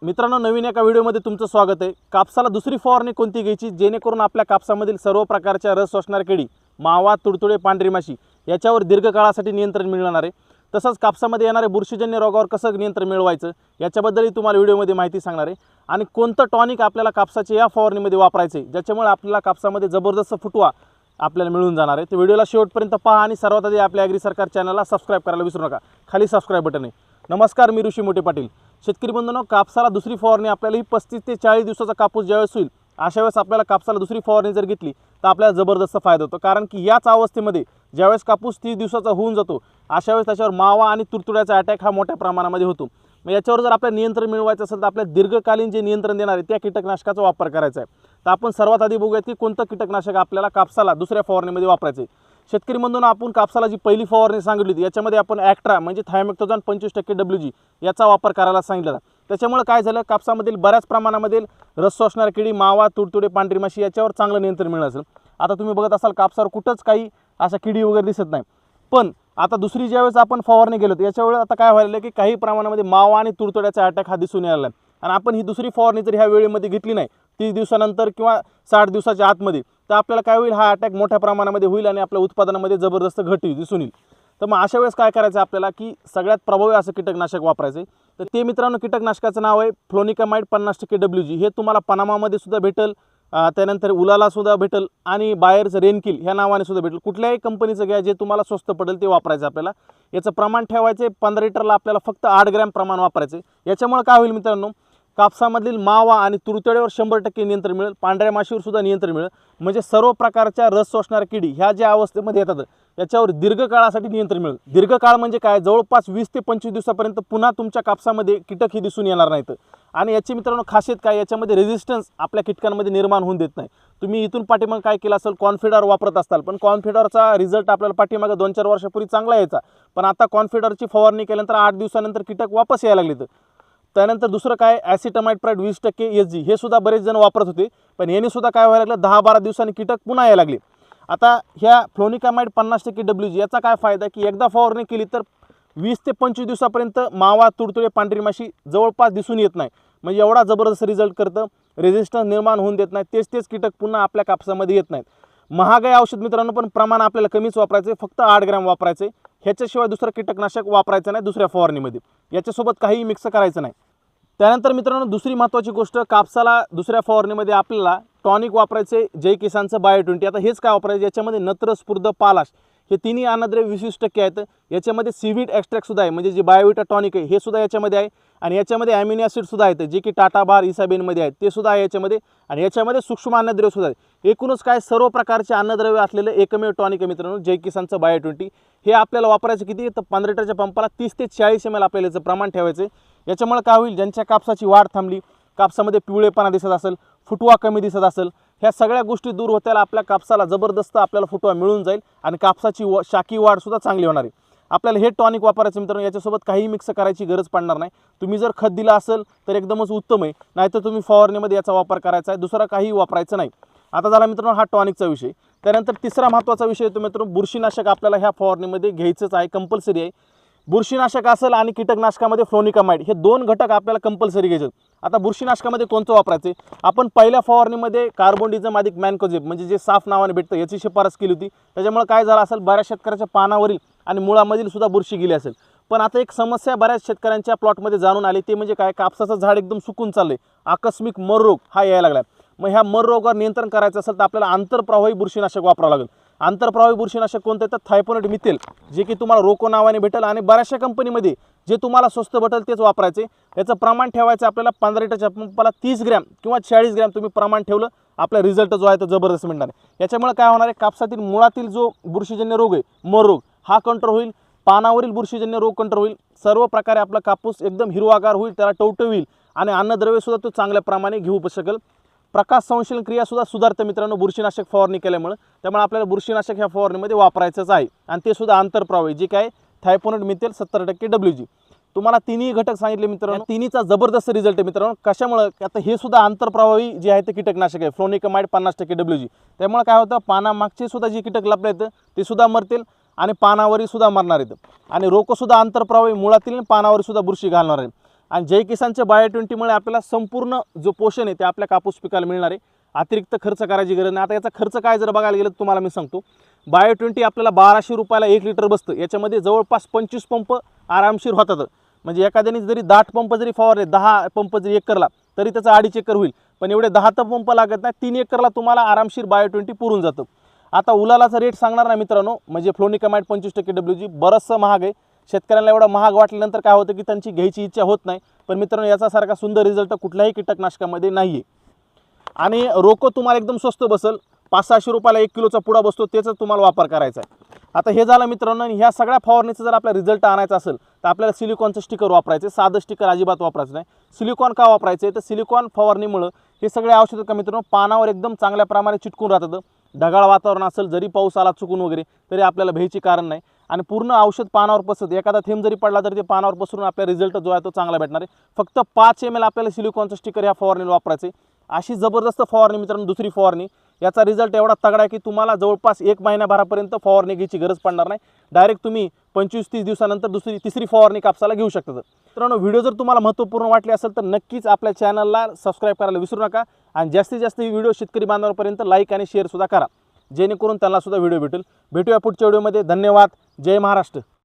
मित्रांनो, नवीन एका व्हिडिओमध्ये तुमचं स्वागत आहे। कापसाला दुसरी फवारणी कोणती घ्यायची जेणेकरून आपल्या कापसामधील सर्व प्रकारच्या रस शोषणाऱ्या किडी, मावा, तुडतुडे, पांढरी माशी याच्यावर दीर्घकाळासाठी नियंत्रण मिळणार आहे। तसंच कापसामध्ये येणारे बुरशीजन्य रोगावर कसं नियंत्रण मिळवायचं याच्याबद्दलही तुम्हाला व्हिडिओमध्ये माहिती सांगणार आहे। आणि कोणतं टॉनिक आपल्याला कापसाच्या या फवारणीमध्ये वापरायचं आहे ज्याच्यामुळे आपल्याला कापसामध्ये जबरदस्त फुटवा आपल्याला मिळून जाणार आहे। तर व्हिडिओला शेवटपर्यंत पहा आणि सर्वात आधी आपल्या ॲग्री सरकार चॅनलला सबस्क्राइब करायला विसरू नका। खाली सबस्क्राइब बटन आहे। नमस्कार, मी ऋषी मोठे पाटील। शेतकरी बंधूंनो, कापसाला दुसरी फवारणी आपल्याला ही 35 ते 40 दिवसाचा कापूस ज्यावेळेस होईल अशा वेळेस आपल्याला कापसाला दुसरी फवारणी जर घेतली तर आपल्याला जबरदस्त फायदा होतो। कारण की याच अवस्थेमध्ये ज्यावेळेस कापूस 30 दिवसाचा होऊन जातो अशा वेळेस त्याच्यावर मावा आणि तुडतुड्याचा अटॅक हा मोठ्या प्रमाणामध्ये होतो। मग याच्यावर जर आपल्याला नियंत्रण मिळवायचं असेल तर आपल्या दीर्घकालीन जे नियंत्रण देणार आहे त्या कीटकनाशकाचा वापर करायचा आहे। तर आपण सर्वात आधी बघूया की कोणतं कीटकनाशक आपल्याला कापसाला दुसऱ्या फवारणीमध्ये वापरायचं आहे। शेतकरी बंधूंनो, आपण कापसाला जी पहिली फवारणी सांगितली होती याच्यामध्ये आपण ॲक्ट्रा म्हणजे थायमेक्टोझान 25% WG याचा वापर करायला सांगितलं। त्याच्यामुळे काय झालं, कापसामधील बऱ्याच प्रमाणामध्ये रस शोषणाऱ्या किडी, मावा, तुडतुडे, पांढरी माशी याच्यावर चांगलं नियंत्रण मिळालं असेल। आता तुम्ही बघत असाल कापसावर कुठंच काही अशा किडी वगैरे दिसत नाही। पण आता दुसरी ज्यावेळेस आपण फवारणी गेलो याच्यावेळी आता काय व्हायला की काही प्रमाणामध्ये मावा आणि तुडतुड्याचा अटॅक हा दिसून यायला आहे। आणि आपण ही दुसरी फवारणी जर ह्या वेळेमध्ये घेतली नाही 30 दिवसानंतर किंवा 60 दिवसाच्या आतमध्ये तर आपल्याला काय होईल, हा अटॅक मोठ्या प्रमाणामध्ये होईल आणि आपल्या उत्पादनामध्ये जबरदस्त घट दिसून येईल। तर मग अशा वेळेस काय करायचं आपल्याला की सगळ्यात प्रभावी असं कीटकनाशक वापरायचं। तर ते मित्रांनो, कीटकनाशकाचं नाव आहे फ्लोनिकामाइड 50% WG। हे तुम्हाला पनामामध्ये सुद्धा भेटेल, त्यानंतर उलाला सुद्धा भेटेल आणि बायर्स रेनकिल ह्या नावाने सुद्धा भेटेल। कुठल्याही कंपनीचं घ्या, जे तुम्हाला स्वस्त पडेल ते वापरायचं आपल्याला। याचं प्रमाण ठेवायचे 15 लिटरला आपल्याला फक्त 8 ग्रॅम प्रमाण वापरायचं। याच्यामुळे काय होईल मित्रांनो, कापसामधील मावा आणि तुडतुड्यावर 100% नियंत्रण मिळेल, पांढऱ्या माशीवर सुद्धा नियंत्रण मिळेल। म्हणजे सर्व प्रकारच्या रस शोषणाऱ्या किडी ह्या ज्या अवस्थेमध्ये येतात याच्यावर दीर्घकाळासाठी नियंत्रण मिळेल। दीर्घकाळ म्हणजे काय, जवळपास 20 ते 25 दिवसापर्यंत पुन्हा तुमच्या कापसामध्ये कीटक ही दिसून येणार नाहीत। आणि याची मित्रांनो खासियत काय, याच्यामध्ये रेझिस्टन्स आपल्या कीटकांमध्ये निर्माण होऊन देत नाही। तुम्ही इथून पाठीमागे काय केलं असेल, कॉन्फिडर वापरत असाल, पण कॉन्फिडरचा रिझल्ट आपल्याला पाठीमागे 2-4 वर्षापूर्वी चांगला यायचा। पण आता कॉन्फिडरची फवारणी केल्यानंतर 8 दिवसानंतर कीटक वापस यायला लागले। त्यानंतर दुसरं काय, ॲसिटामाइड 20% SG हे सुद्धा बरेच जण वापरत होते, पण याने सुद्धा काय व्हायला लागलं, 10-12 दिवसांनी कीटक पुन्हा यायला लागले। आता ह्या फ्लोनिकामाइड 50% WG याचा काय फायदा की एकदा फवारणी केली तर 20 ते 25 दिवसापर्यंत मावा, तुडतुडे, पांढरी माशी जवळपास दिसून येत नाही। म्हणजे एवढा जबरदस्त रिझल्ट करतं, रेझिस्टन्स निर्माण होऊन देत नाही, तेच कीटक पुन्हा आपल्या कापसामध्ये येत नाहीत। महाग आहे औषध मित्रांनो, पण प्रमाण आपल्याला कमीच वापरायचं, फक्त 8 ग्रॅम वापरायचे। ह्याच्याशिवाय दुसरं कीटकनाशक वापरायचं नाही दुसऱ्या फवारणीमध्ये, याच्यासोबत काही मिक्स करायचं नाही। त्यानंतर मित्रांनो, दुसरी महत्त्वाची गोष्ट, कापसाला दुसऱ्या फवारणीमध्ये आपल्याला टॉनिक वापरायचे जय किसानचं बायो-20। आता हेच काय वापरायचं, याच्यामध्ये नत्र, स्फुर्द, पालाश हे तिन्ही अन्नद्रव्य 20% आहेत। याच्यामध्ये सीवीड एक्स्ट्रॅक्ट सुद्धा आहे, म्हणजे जे बायोविटा टॉनिक आहे हे सुद्धा याच्यामध्ये आहे। आणि याच्यामध्ये अॅमिनो ॲसिड सुद्धा आहेत, जे की टाटा बार, इसाबेनमध्ये आहेत, ते सुद्धा आहे याच्यामध्ये। आणि याच्यामध्ये सूक्ष्म अन्नद्रव्य सुद्धा आहे। एकूणच काय, सर्व प्रकारचे अन्नद्रव्य असलेलं एकमेव टॉनिक आहे मित्रांनो जय किसानचं बायो-20। हे आपल्याला वापरायचं किती, तर 15 लिटरच्या पंपाला 30 ते 40 ml आपल्याला याचं प्रमाण ठेवायचं। याच्यामुळे काय होईल, ज्यांच्या कापसाची वाढ थांबली, कापसामध्ये पिवळेपणा दिसत असेल, फुटवा कमी दिसत असेल, ह्या सगळ्या गोष्टी दूर होत्याला आपल्या कापसाला जबरदस्त आपल्याला फुटवा मिळून जाईल आणि कापसाची शाकी वाढ सुद्धा चांगली होणार आहे। आपल्याला हे टॉनिक वापरायचं मित्रांनो, याच्यासोबत काही मिक्स करायची गरज पडणार नाही। तुम्ही जर खत दिला असेल तर एकदमच उत्तम आहे, नाहीतर तुम्ही फवारणीमध्ये याचा वापर करायचा आहे, दुसरा काही वापरायचं नाही। आता झाला मित्रांनो हा टॉनिकचा विषय। त्यानंतर तिसरा महत्त्वाचा विषय येतो मित्रांनो, बुरशीनाशक आपल्याला ह्या फवारणीमध्ये घ्यायचंच आहे, कंपल्सरी आहे। बुरशीनाशक असेल आणि कीटकनाशकामध्ये फ्लोनिकामाइड हे 2 घटक आपल्याला कंपल्सरी घ्यायचे। आता बुरशीनाशकामध्ये कोणतं वापरायचे, आपण पहिल्या फवारणीमध्ये कार्बोडिझम अधिक मॅनकोझेब म्हणजे जे साफ नावाने भेटतं याची शिफारस केली होती। त्याच्यामुळे काय झालं असेल, बऱ्याच शेतकऱ्याच्या पानावरील आणि मुळामधील सुद्धा बुरशी गेली असेल। पण आता एक समस्या बऱ्याच शेतकऱ्यांच्या प्लॉटमध्ये जाणून आली, ते म्हणजे काय, कापसाचं झाड एकदम सुकून चाललंय, आकस्मिक मर रोग हा यायला लागला। मग ह्या मर रोगावर नियंत्रण करायचं असेल तर आपल्याला आंतरप्रवाही बुरशीनाशक वापरावं लागेल। आंतरप्रवाही बुरशीनाशक कोणतं आहे, तर थायपोनेट मिथेल, जे की तुम्हाला रोको नावाने भेटेल आणि बऱ्याचशा कंपनीमध्ये जे तुम्हाला स्वस्त भेटेल तेच वापरायचे। याचं प्रमाण ठेवायचं आपल्याला 15 लिटरच्या पंपाला 30 ग्रॅम किंवा 40 ग्रॅम तुम्ही प्रमाण ठेवलं, आपला रिझल्ट जो आहे तो जबरदस्त मिळणार आहे। याच्यामुळे काय होणार आहे, कापसातील मुळातील जो बुरशीजन्य रोग आहे, मर रोग, हा कंट्रोल होईल, पानावरील बुरशीजन्य रोग कंट्रोल होईल, सर्व प्रकारे आपला कापूस एकदम हिरवागार होईल, त्याला टवटवील आणि अन्नद्रव्य सुद्धा तो चांगल्या प्रमाणे घेऊ शकेल। प्रकाश संश्लेषण क्रिया सुद्धा सुधारते मित्रांनो बुरशीनाशक फवारणी केल्यामुळे। त्यामुळे आपल्याला बुरशीनाशक ह्या फवारणीमध्ये वापरायचंच आहे आणि ते सुद्धा आंतरप्रवाही, जे काय थायपोनेट मिथेल 70% WG। तुम्हाला तिन्ही घटक सांगितले मित्रांनो, तिन्हीचा जबरदस्त रिझल्ट आहे मित्रांनो। कशामुळे, आता हे सुद्धा आंतरप्रवाही जे आहे ते कीटकनाशक आहे, फ्लोनिकामाइड 50% WG। त्यामुळे काय होतं, पानामागचे सुद्धा जे कीटक लपले आहेत ते सुद्धा मरतील आणि पानावरील सुद्धा मरणार आहेत। आणि रोको सुद्धा आंतरप्रवाही, मुळातील पानावर सुद्धा बुरशी घालणार आहे। आणि जय किसानच्या बायो-20मुळे आपल्याला संपूर्ण जो पोषण आहे ते आपल्या कापूस पिकाला मिळणार आहे. अतिरिक्त खर्च करायची गरज नाही. आता याचा खर्च काय जर बघायला गेलं तर तुम्हाला मी सांगतो, बायो-20 आपल्याला 1200 रुपयाला 1 लिटर बसतं. याच्यामध्ये जवळपास 25 पंप आरामशीर होतात. म्हणजे एखाद्याने जरी 10 पंप जरी फवारले, 10 पंप जरी एकरला, तरी त्याचा 2.5 एकर होईल. पण एवढे 10 तर पंप लागत नाही, 3 एकरला तुम्हाला आरामशीर बायो-20 पुरून जातं. आता उलालाचा रेट सांगणार ना मित्रांनो, म्हणजे फ्लोनिकामाइड 25% WG बरंचसं महाग आहे. शेतकऱ्यांना एवढा महाग वाटल्यानंतर काय होतं की त्यांची घ्यायची इच्छा होत नाही. पण मित्रांनो, याच्यासारखा सुंदर रिझल्ट कुठल्याही कीटकनाशकामध्ये नाही आहे. आणि रोको तुम्हाला एकदम स्वस्त बसेल. 500-600 रुपयाला 1 किलोचा पुडा बसतो, त्याचा तुम्हाला वापर करायचा आहे. आता हे झालं मित्रांनो. ह्या सगळ्या फवारणीचा जर आपला रिझल्ट आणायचा असेल तर आपल्याला सिलिकॉनचं स्टिकर वापरायचं. साधं स्टिकर अजिबात वापरायचं नाही. सिलिकॉन का वापरायचं आहे तर सिलिकॉन फवारणीमुळे हे सगळे औषधं का मित्रांनो पानावर एकदम चांगल्या प्रमाणे चिटकून राहतात. ढगाळ वातावरण असेल, जरी पाऊस आला चुकून वगैरे, तरी आपल्याला भ्यायची कारण नाही. आणि पूर्ण औषध पानावर पसरतं. एखादा थेंब जरी पडला तरी ते पानावर पसरून आपला रिझल्ट जो आहे तो चांगला भेटणार आहे. फक्त 5 ml आपल्याला सिलिकॉनचं स्टिकर ह्या फवारणीला वापरायचं आहे. अशी जबरदस्त फवारणी मित्रांनो दुसरी फवारणी. याचा रिझल्ट एवढा तगडा आहे की तुम्हाला जवळपास 1 महिन्याभरापर्यंत फवारणी घ्यायची गरज पडणार नाही. डायरेक्ट तुम्ही 25-30 दिवसानंतर तिसरी फवारणी कापसाला घेऊ शकता. मित्रांनो, व्हिडिओ जर तुम्हाला महत्त्वपूर्ण वाटले असेल तर नक्कीच आपल्या चॅनलला सबस्क्राईब करायला विसरू नका. आणि जास्तीत जास्त व्हिडिओ शेतकरी बांधवांपर्यंत लाईक आणि शेअरसुद्धा करा, जेणेकरून त्यांना सुद्धा व्हिडिओ भेटेल. भेटूया पुढच्या व्हिडिओमध्ये. धन्यवाद. जय महाराष्ट्र.